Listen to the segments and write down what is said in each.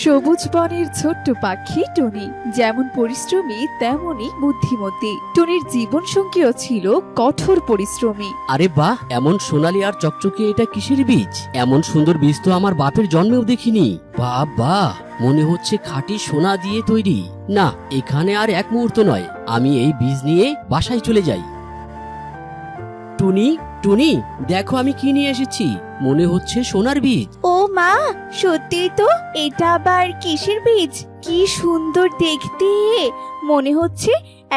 সবুজ বনের ছোট্ট পাখি টুনি যেমন পরিশ্রমী তেমনই বুদ্ধিমতী। টুনির জীবন সঙ্গীও ছিল কঠোর পরিশ্রমী। আরে বাহ, এমন সোনালি আর চকচকে এটা কিসের বীজ? এমন সুন্দর বীজ তো আমার বাপের জন্মেও দেখিনি। বাহ বাহ, মনে হচ্ছে খাঁটি সোনা দিয়ে তৈরি। না, এখানে আর এক মুহূর্ত নয়, আমি এই বীজ নিয়ে বাসায় চলে যাই। টুনি টুনি, দেখো আমি কি নিয়ে এসেছি। মনে হচ্ছে সোনার বীজ। ও মা, সত্যি তো। এটা আবার কিসের বীজ? কি সুন্দর দেখতে, মনে হচ্ছে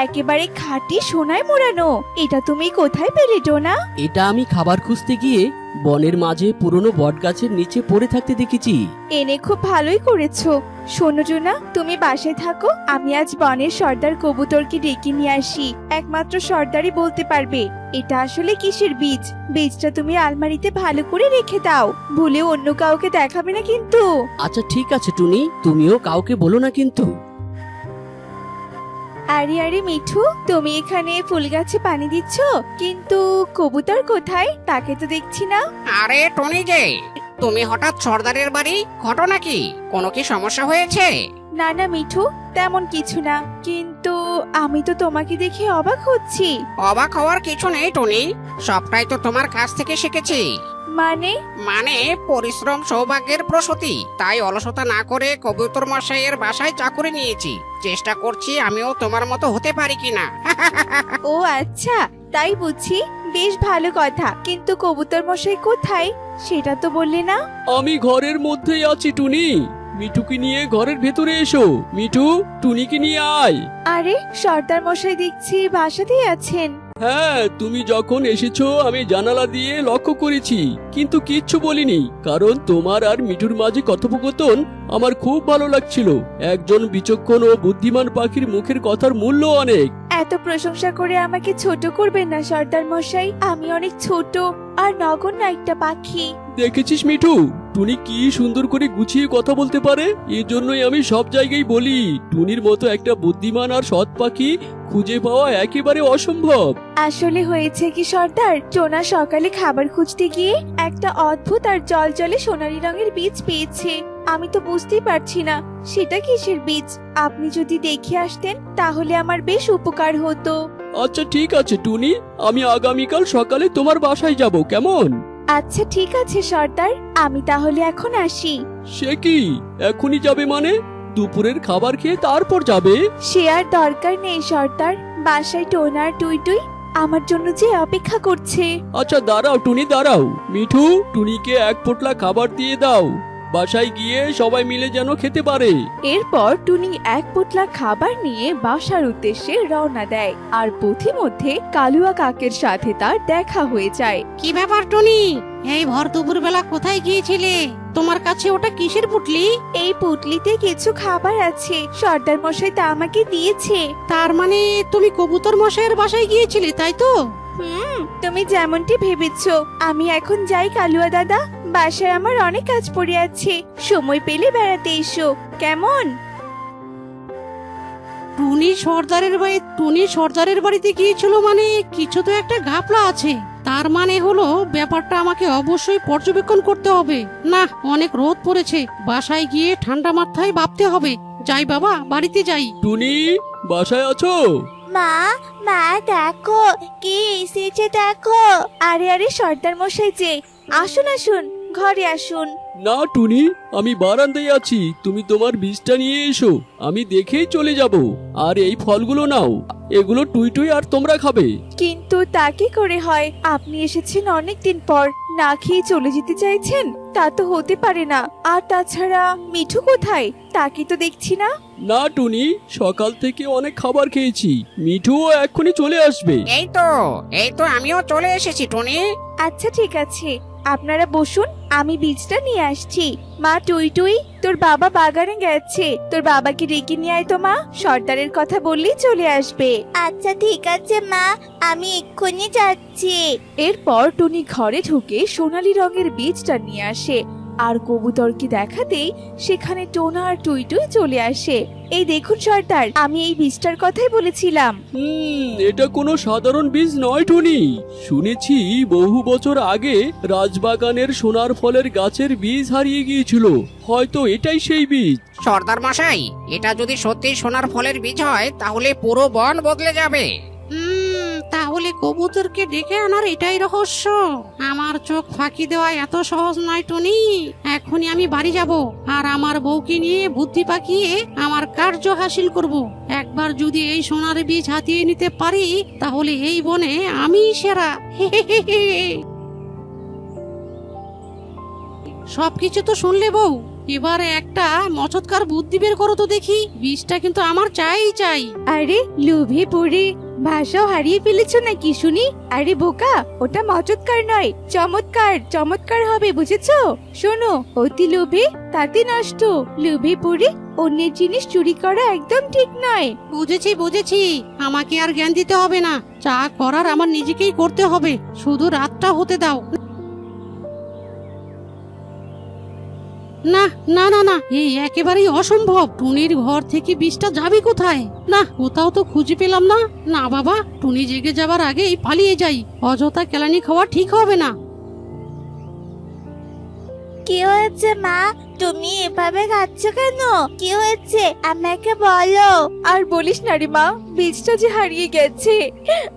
একেবারে খাঁটি সোনায় মোড়ানো। এটা তুমি কোথায় পেলে টোনা? এটা আমি খাবার খুঁজতে গিয়ে বনের মাঝে পুরনো বট গাছের নিচে পড়ে থাকতে দেখেছি। এনে খুব ভালোই করেছো। শোনো টোনা, তুমি বাসায় থাকো, আমি আজ বনের সর্দার কবুতরকে ডেকে নিয়ে আসি। একমাত্র সর্দারই বলতে পারবে এটা আসলে কিসের বীজ। বীজটা তুমি আলমারিতে ভালো করে রেখে দাও, ভুলেও অন্য কাউকে দেখাবে না কিন্তু। আচ্ছা ঠিক আছে টুনি, তুমিও কাউকে বলো না কিন্তু। আরে আরে মিঠু, তুমি এখানে ফুল গাছে পানি দিচ্ছ, কিন্তু কবুতর কোথায়? তাকে তো দেখছি না। আরে টনি যে, তুমি হঠাৎ সর্দারের বাড়ি, ঘটনা কি? কোনো কি সমস্যা হয়েছে? না না মিঠু, তেমন কিছু না, কিন্তু আমি তো তোমাকে দেখে অবাক হচ্ছি। অবাক হওয়ার কিছু নেই টনি, সবটাই তো তোমার কাছ থেকে শিখেছি। মানে? মানে পরিশ্রম সৌভাগ্যের প্রসূতি। তাই অলসতা না করে কবুতর মশাইয়ের বাসায় চাকরি নিয়েছি। চেষ্টা করছি আমিও তোমার মতো হতে পারি কিনা। ও আচ্ছা, তাই বুঝছি। বেশ ভালো কথা, কিন্তু কবুতর মশাই কোথায় সেটা তো বললে না। আমি ঘরের মধ্যেই আছি টুনি, মিঠুকে নিয়ে ঘরের ভেতরে এসো। মিঠু, টুনিকে নিয়ে আয়। আরে সর্দার মশাই দেখছি বাসাতেই আছেন। হ্যাঁ, তুমি যখন এসেছো আমি জানালা দিয়ে লক্ষ্য করেছি, কিন্তু কিচ্ছু বলিনি, কারণ তোমার আর মিঠুর মাঝে কথোপকথন আমার খুব ভালো লাগছিল। একজন বিচক্ষণ ও বুদ্ধিমান পাখির মুখের কথার মূল্য অনেক। এত প্রশংসা করে আমাকে ছোট করবেন না সর্দার মশাই, আমি অনেক ছোট আর নগণ্য একটা পাখি। দেখেছিস মিঠু, টুনি কি সুন্দর করে গুছিয়ে কথা বলতে পারে। এজন্যই আমি সব জায়গায় বলি, টুনির মতো একটা বুদ্ধিমান আর সৎ পাখি খুঁজে পাওয়া একেবারে অসম্ভব। আসলে হয়েছে কি সর্দার, টোনা সকালে খাবার খুঁজতে গিয়ে একটা অদ্ভুত আর জলজলে সোনালী রঙের বীজ পেয়েছে। আমি তো বুঝতেই পারছি না সেটা কিসের বীজ। আপনি যদি দেখে আসতেন তাহলে আমার বেশ উপকার হতো। আচ্ছা ঠিক আছে টুনি, আমি আগামীকাল সকালে তোমার বাসায় যাব, কেমন? আচ্ছা ঠিক আছে সর্দার, আমি তাহলে এখন আসি। সে কি, এখনই যাবে মানে? দুপুরের খাবার খেয়ে তারপর যাবে? সে আর দরকার নেই সর্দার, বাসায় টোনা আর টুই টুই আমার জন্য যে অপেক্ষা করছে। আচ্ছা দাঁড়াও টুনি, দাঁড়াও। মিঠু, টুনিকে এক পোটলা খাবার দিয়ে দাও, বাসায় গিয়ে সবাই মিলে যেন খেতে পারে। এরপর টুনি এক পোটলা খাবার নিয়ে বাসার উদ্দেশ্যে রওনা দেয়, আর পথিমধ্যে কালুয়া কাকের সাথে তার দেখা হয়ে যায়। কি ব্যাপার টনি, এই ভর দুপুর বেলা কোথায় গিয়েছিলে? তোমার কাছে ওটা কিসের পুটলি? এই পুটলিতে কিছু খাবার আছে, সর্দার মশাই তা আমাকে দিয়েছে। তার মানে তুমি কবুতর মশাইয়ের বাসায় গিয়েছিলে, তাই তো? তুমি যেমনটি ভেবেছো। আমি এখন যাই কালুয়া দাদা, বাসায় আমার অনেক কাজ পড়ে আছে, সময় পেলে বেড়াতে এসো কেমন? টুনি সর্দারের বাড়িতে গিয়েছিল মানে কিছু তো একটা ঘাপলা আছে। তার মানে হলো ব্যাপারটা আমাকে অবশ্যই পর্যবেক্ষণ করতে হবে। না, অনেক রোদ পড়েছে, বাসায় গিয়ে ঠান্ডা মাথায় ভাবতে হবে। যাই বাবা, বাড়িতে যাই। টুনি, বাসায় আছো? মা, মা দেখো কে এসেছে দেখো। আরে আরে সর্দার মশাই যে, আসুন আসুন, ঘরে আসুন। না টুনি, আমি বারান্দায় আছি, তুমি তোমার বীজটা নিয়ে এসো, আমি দেখেই চলে যাব। আর এই ফলগুলো নাও, এগুলো টুই টুই আর তোমরা খাবে। কিন্তু তা কি করে হয়? আপনি এসেছেন অনেক দিন পর, না খেয়ে চলে যেতে চাইছেন? তা তো হতে পারে না। আর তাছাড়া মিঠু কোথায়? তাকে তো দেখছি না। না টুনি, সকাল থেকে অনেক খাবার খেয়েছি, মিঠুও এক্ষুনি চলে আসবে। এই তো আমিও চলে এসেছি টনি। আচ্ছা ঠিক আছে, আপনারা বসুন, আমি বীজটা নিয়ে আসছি। মা টুই টুই, তোর বাবা বাগানে গেছে, তোর বাবাকে ডেকে নিয়ে আয় তো মা, সর্দারের কথা বললেই চলে আসবে। আচ্ছা ঠিক আছে মা, আমি এক্ষুনি যাচ্ছি। এরপর টুনি ঘরে ঢুকে সোনালী রঙের বীজটা নিয়ে আসে আর কবুতরকে দেখাতেই সেখানে টোনা আর টুই টুই চলে আসে। এই দেখুন সর্দার, আমি এই বীজটার কথাই বলেছিলাম। এটা কোনো সাধারণ বীজ নয় টুনি। শুনেছি বহু বছর আগে রাজবাগানের সোনার ফলের গাছের বীজ হারিয়ে গিয়েছিল। হয়তো এটাই সেই বীজ। সর্দার মশাই, এটা যদি সত্যি সোনার ফলের বীজ হয় তাহলে পুরো বন বদলে যাবে। তাহলে কবুতরকে ডেকে আনার এটাই রহস্য। আমার চোখ ফাঁকি দেওয়া এত সহজ নয় টনি। এখনই আমি বাড়ি যাব আর আমার বউকে নিয়ে বুদ্ধি পাকিয়ে আমার কার্য হাসিল করব। একবার যদি এই সোনার বীজ হাতিয়ে নিতে পারি তাহলে এই বনে আমি সেরা। সবকিছু তো শুনলে বউ, এবারে একটা মচৎকার বুদ্ধি বের করো তো দেখি। বীজটা কিন্তু আমার চাই। আরে লোভে পড়ে ভাষাও হারিয়ে ফেলেছো নাকি শুনি? আরে বোকা, ওটা মচৎকার নয়, চমৎকার হবে, বুঝেছো? শোনো, অতি লোভে তাতে নষ্ট। লোভে পড়ে অন্যের জিনিস চুরি করা একদম ঠিক নয়। বুঝেছি। আমাকে আর জ্ঞান দিতে হবে না। যা করার আমার নিজেকেই করতে হবে। শুধু রাতটা হতে দাও। না, এই একেবারেই অসম্ভব। টুনির ঘর থেকে বীজটা যাবে কোথায়? না, কোথাও তো খুঁজে পেলাম না। না বাবা, টুনি জেগে যাবার আগেই পালিয়ে যাই। অযথা কেলানি খাওয়া ঠিক হবে না। কি হয়েছে মা? তুমি এভাবে খাচ্ছ কেন? কি হয়েছে আমাকে বলো। আর বলিস না রে মা, বীজটা যে হারিয়ে গেছে।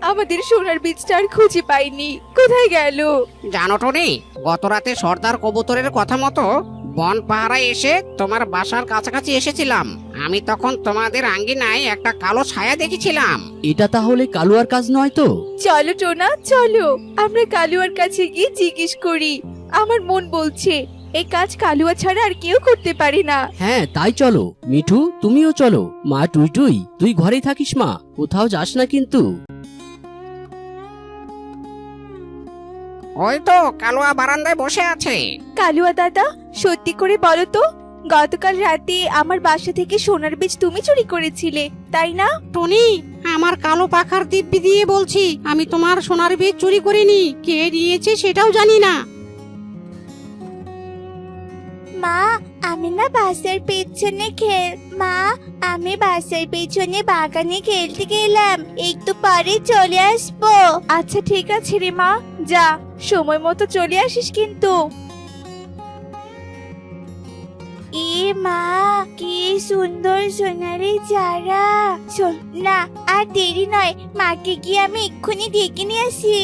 আমাদের সোনার বীজটা আর খুঁজে পাইনি, কোথায় গেল? জানো টনি, গত রাতে সর্দার কবুতরের কথা মতো বন পাহারায় এসে তোমার বাসার কাছাকাছি এসেছিলাম। আমি তখন তোমাদের আঙ্গিনায় একটা কালো ছায়া দেখেছিলাম। এটা তাহলে কালুয়ার কাজ নয় তো? চলো টোনা, চলো আমরা কালুয়ার কাছে গিয়ে জিজ্ঞেস করি। আমার মন বলছে এই কাজ কালুয়া ছাড়া আর কেউ করতে পারে না। হ্যাঁ তাই চলো। মিঠু, তুমিও চলো। মা টুই টুই, তুই ঘরেই থাকিস মা, কোথাও যাস না কিন্তু। ওই তো কালুয়া বারান্দায় বসে আছে। কালুয়া দাদা, সত্যি করে বলো তো, গতকাল রাতে আমার বাসা থেকে সোনার বীজ তুমি চুরি করেছিলে, তাই না? টনি, আমার কালো পাখার দিব্যি দিয়ে বলছি, আমি তোমার সোনার বীজ চুরি করিনি। কে নিয়েছে সেটাও জানি না। মা, আমি না বাসার পেছনে আমি বাসার পেছনে বাগানে খেলতে গেলাম, একটু পরে চলে আসবো। আচ্ছা ঠিক আছে রে মা, যা সময় মতো চলে আসিস কিন্তু। এ মা, কি সুন্দর সোনালি চারা। না আর দেরি নয়, মাকে গিয়ে আমি এক্ষুনি ডেকে নিয়ে আসি।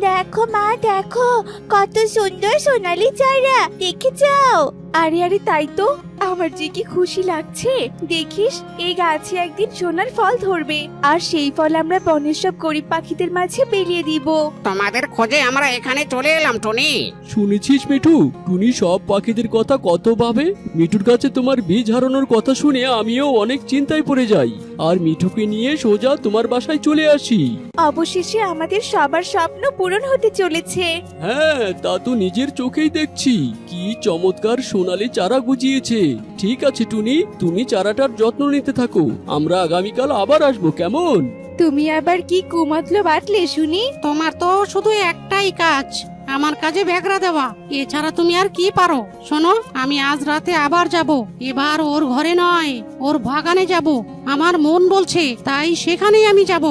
দেখো মা, দেখো কত সুন্দর সোনালি চারা, দেখে যাও। আরে তাই তো, আমার যে কি খুশি লাগছে। দেখিস, এই গাছে একদিন সোনার ফল ধরবে, আর সেই ফল আমরা বনের সব গরিব পাখিদের মাঝে বিলিয়ে দিব। তোমাদের খোঁজে আমরা এখানে চলে এলাম টনি। শুনেছিস মিঠু, টুনি সব পাখিদের কথা কত ভাবে। মিঠুর কাছে তোমার বীজ হারানোর কথা শুনে আমিও অনেক চিন্তায় পড়ে যাই, আর মিঠুকে নিয়ে সোজা তোমার বাসায় চলে আসি। অবশেষে আমাদের সবার স্বপ্ন পূরণ হতে চলেছে। হ্যাঁ, তা তো নিজের চোখেই দেখছি। কি চমৎকার সোনালি চারা গুজিয়েছে। ঠিক আছে টুনি, তুমি চারাটার যত্ন নিতে থাকো। আমরা আগামীকাল আবার আসবো, কেমন? তুমি আবার কি কুমতলো বাটলে শুনি? তোমার তো শুধু একটাই কাজ, আমার কাজে ব্যাগরা দেওয়া। এছাড়া তুমি আর কি পারো? শোনো, আমি আজ রাতে আবার যাব। এবার ওর ঘরে নয়, ওর বাগানে যাব। আমার মন বলছে, তাই সেখানেই আমি যাব।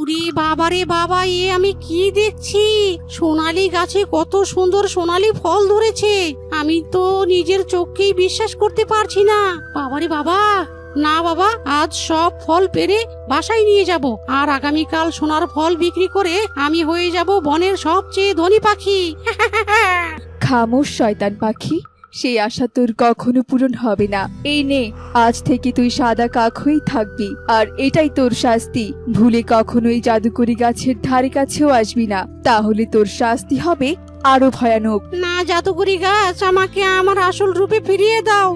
উরি বাবারে বাবা, এ আমি কি দেখছি? সোনালি গাছে কত সুন্দর সোনালি ফল ধরেছে। আমি তো নিজের চোখকেই বিশ্বাস করতে পারছি না। বাবারে বাবা! না বাবা, আজ সব ফল পেড়ে বাসায় নিয়ে যাব, আর আগামীকাল সোনার ফল বিক্রি করে আমি হয়ে যাব বনের সবচেয়ে ধনী পাখি। খামোশ শয়তান পাখি, সেই আশা তোর কখনো পূরণ হবে না। এই নে, আজ থেকে তুই সাদা কাক হয়েই থাকবি, আর এটাই তোর শাস্তি। ভুলে কখনোই জাদুকরি গাছের ধারে কাছেও আসবি না, তাহলে তোর শাস্তি হবে আরো ভয়ানক। না জাদুকরি গাছ, আমাকে আমার আসল রূপে ফিরিয়ে দাও।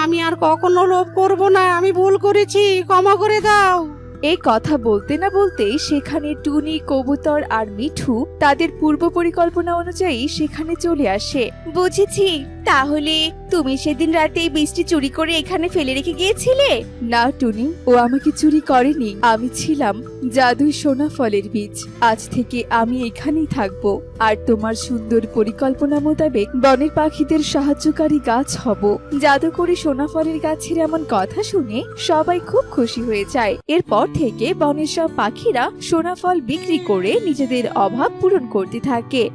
আমি আর কখনো লোভ করব না। আমি ভুল করেছি, ক্ষমা করে দাও। এই কথা বলতে না বলতেই সেখানে টুনি, কবুতর আর মিঠু তাদের পূর্ব পরিকল্পনা অনুযায়ী সেখানে চলে আসে। বুঝেছি, তাহলে তুমি সেদিন রাতে এই বীজটি চুরি করে এখানে ফেলে রেখে গিয়েছিলে? না টুনি, ও আমাকে চুরি করেনি। আমি ছিলাম জাদুই সোনা ফলের বীজ। আজ থেকে আমি এখানেই থাকবো আর তোমার সুন্দর পরিকল্পনা মোতাবেক বনের পাখিদের সাহায্যকারী গাছ হব। জাদুকরি সোনা ফলের গাছের এমন কথা শুনে সবাই খুব খুশি হয়ে যায়। এরপর থেকে বনের সব পাখিরা সোনা ফল বিক্রি করে নিজেদের অভাব পূরণ করতে থাকে।